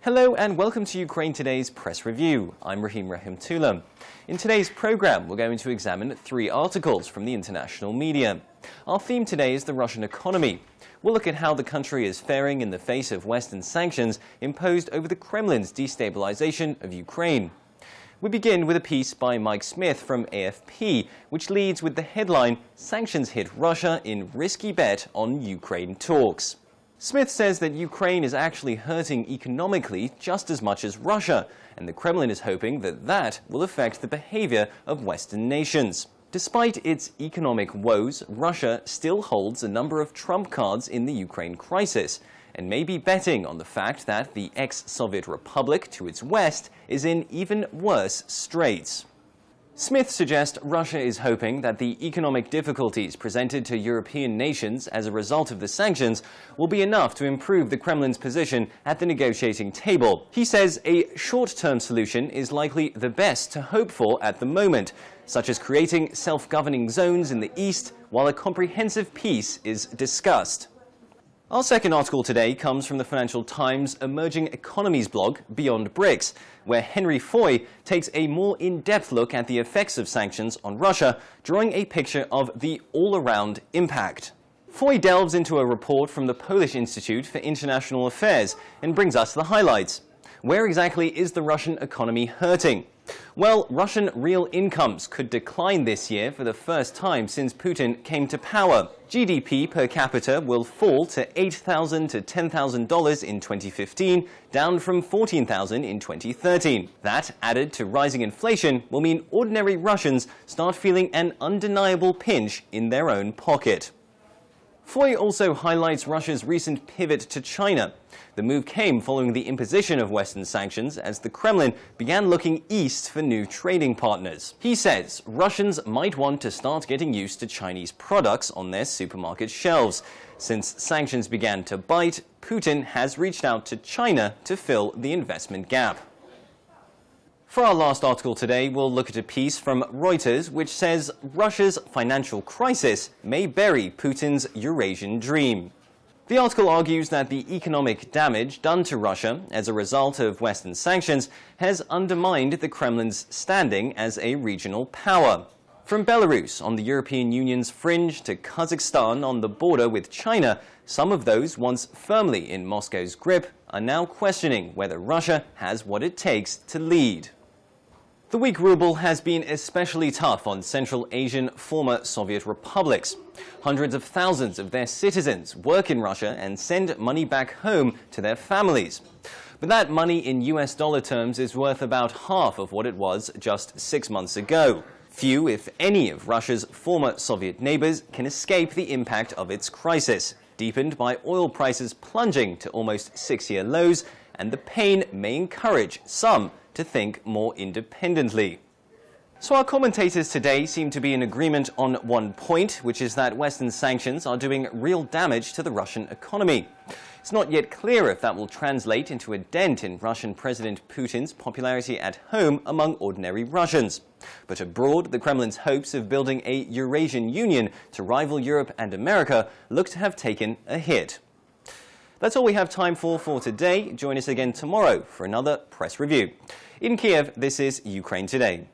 Hello and welcome to Ukraine Today's Press Review. I'm Rahim Rahemtulla. In today's program, we're going to examine 3 articles from the international media. Our theme today is the Russian economy. We'll look at how the country is faring in the face of Western sanctions imposed over the Kremlin's destabilization of Ukraine. We begin with a piece by Mike Smith from AFP, which leads with the headline, "Sanctions hit Russia in risky bet on Ukraine talks." Smith says that Ukraine is actually hurting economically just as much as Russia, and the Kremlin is hoping that that will affect the behavior of Western nations. Despite its economic woes, Russia still holds a number of trump cards in the Ukraine crisis, and may be betting on the fact that the ex-Soviet republic to its west is in even worse straits. Smith suggests Russia is hoping that the economic difficulties presented to European nations as a result of the sanctions will be enough to improve the Kremlin's position at the negotiating table. He says a short-term solution is likely the best to hope for at the moment, such as creating self-governing zones in the east while a comprehensive peace is discussed. Our second article today comes from the Financial Times emerging economies blog, Beyond BRICS, where Henry Foy takes a more in-depth look at the effects of sanctions on Russia, drawing a picture of the all-around impact. Foy delves into a report from the Polish Institute for International Affairs and brings us the highlights. Where exactly is the Russian economy hurting? Well, Russian real incomes could decline this year for the first time since Putin came to power. GDP per capita will fall to $8,000 to $10,000 in 2015, down from $14,000 in 2013. That, added to rising inflation, will mean ordinary Russians start feeling an undeniable pinch in their own pocket. Foy also highlights Russia's recent pivot to China. The move came following the imposition of Western sanctions as the Kremlin began looking east for new trading partners. He says Russians might want to start getting used to Chinese products on their supermarket shelves. Since sanctions began to bite, Putin has reached out to China to fill the investment gap. For our last article today, we'll look at a piece from Reuters which says Russia's financial crisis may bury Putin's Eurasian dream. The article argues that the economic damage done to Russia as a result of Western sanctions has undermined the Kremlin's standing as a regional power. From Belarus on the European Union's fringe to Kazakhstan on the border with China, some of those once firmly in Moscow's grip are now questioning whether Russia has what it takes to lead. The weak ruble has been especially tough on Central Asian former Soviet republics. Hundreds of thousands of their citizens work in Russia and send money back home to their families. But that money in US dollar terms is worth about half of what it was just 6 months ago. Few, if any, of Russia's former Soviet neighbors can escape the impact of its crisis, deepened by oil prices plunging to almost 6-year lows, and the pain may encourage some to think more independently. So our commentators today seem to be in agreement on one point, which is that Western sanctions are doing real damage to the Russian economy. It's not yet clear if that will translate into a dent in Russian President Putin's popularity at home among ordinary Russians. But abroad, the Kremlin's hopes of building a Eurasian Union to rival Europe and America look to have taken a hit. That's all we have time for today. Join us again tomorrow for another press review. In Kiev, this is Ukraine Today.